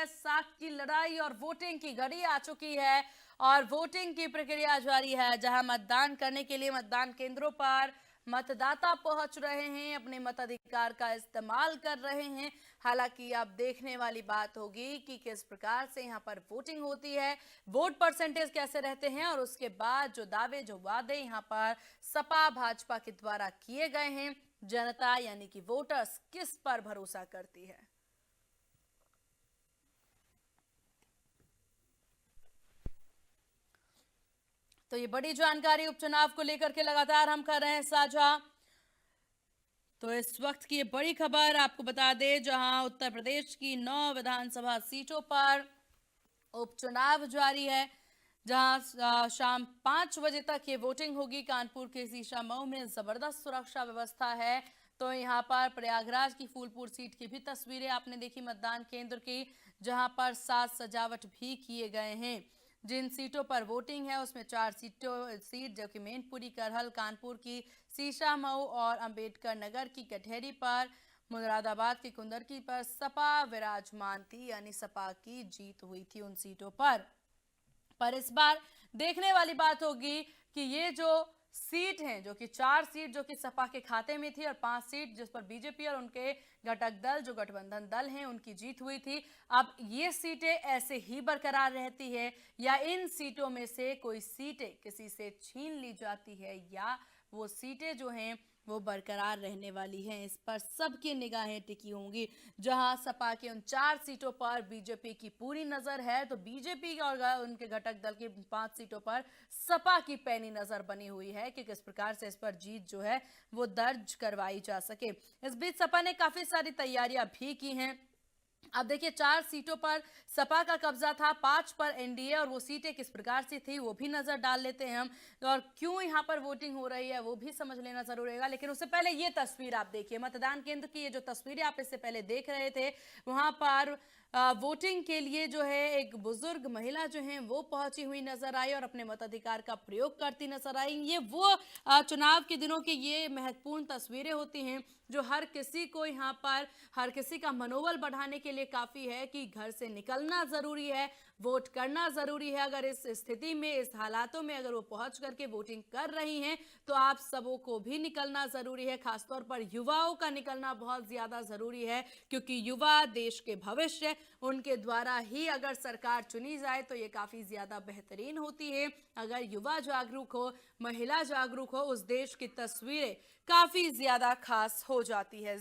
साख की लड़ाई और वोटिंग की घड़ी आ चुकी है और वोटिंग की प्रक्रिया जारी है, जहां मतदान करने के लिए मतदान केंद्रों पर मतदाता पहुंच रहे हैं, अपने मताधिकार का इस्तेमाल कर रहे हैं। हालांकि अब देखने वाली बात होगी कि किस प्रकार से यहां पर वोटिंग होती है, वोट परसेंटेज कैसे रहते हैं और उसके बाद जो दावे जो वादे यहां पर सपा भाजपा के द्वारा किए गए हैं, जनता यानी कि वोटर्स किस पर भरोसा करती है। तो ये बड़ी जानकारी उपचुनाव को लेकर के लगातार हम कर रहे हैं साझा। तो इस वक्त की ये बड़ी खबर आपको बता दें, जहां उत्तर प्रदेश की 9 विधानसभा सीटों पर उपचुनाव जारी है, जहां शाम 5 बजे तक ये वोटिंग होगी। कानपुर के शीशा मऊ में जबरदस्त सुरक्षा व्यवस्था है। तो यहां पर प्रयागराज की फूलपुर सीट की भी तस्वीरें आपने देखी मतदान केंद्र की, जहां पर साज सजावट भी किए गए हैं। जिन सीटों पर वोटिंग है उसमें 4 सीट जो कि मैनपुरी, करहल, कानपुर की शीशा मऊ और अंबेडकर नगर की कटहरी पर, मुरादाबाद की कुंदरकी पर सपा विराजमान थी, यानी सपा की जीत हुई थी उन सीटों पर इस बार देखने वाली बात होगी कि ये जो सीट हैं, जो कि 4 सीट जो कि सपा के खाते में थी और 5 सीट जिस पर बीजेपी और उनके घटक दल जो गठबंधन दल हैं उनकी जीत हुई थी, अब ये सीटें ऐसे ही बरकरार रहती है या इन सीटों में से कोई सीटें किसी से छीन ली जाती है या वो सीटें जो हैं वो बरकरार रहने वाली हैं, इस पर सबकी निगाहें टिकी होंगी। जहां सपा के उन 4 सीटों पर बीजेपी की पूरी नजर है, तो बीजेपी और उनके घटक दल की 5 सीटों पर सपा की पैनी नजर बनी हुई है कि किस प्रकार से इस पर जीत जो है वो दर्ज करवाई जा सके। इस बीच सपा ने काफी सारी तैयारियां भी की हैं। अब देखिए 4 सीटों पर सपा का कब्जा था, 5 पर एनडीए, और वो सीटें किस प्रकार से थी वो भी नजर डाल लेते हैं हम, और क्यों यहां पर वोटिंग हो रही है वो भी समझ लेना जरूरी रहेगा। लेकिन उससे पहले ये तस्वीर आप देखिए, मतदान केंद्र की ये जो तस्वीरें आप इससे पहले देख रहे थे, वहां पर वोटिंग के लिए जो है एक बुजुर्ग महिला जो है वो पहुंची हुई नजर आई और अपने मताधिकार का प्रयोग करती नजर आई। ये वो चुनाव के दिनों की ये महत्वपूर्ण तस्वीरें होती हैं जो हर किसी को यहाँ पर, हर किसी का मनोबल बढ़ाने के लिए काफी है कि घर से निकलना जरूरी है, वोट करना जरूरी है। अगर इस स्थिति में, इस हालातों में अगर वो पहुंच करके वोटिंग कर रही हैं तो आप सबों को भी निकलना जरूरी है। खासतौर पर युवाओं का निकलना बहुत ज्यादा जरूरी है, क्योंकि युवा देश के भविष्य, उनके द्वारा ही अगर सरकार चुनी जाए तो ये काफी ज्यादा बेहतरीन होती है। अगर युवा जागरूक हो, महिला जागरूक हो, उस देश की तस्वीरें काफी ज्यादा खास हो जाती है।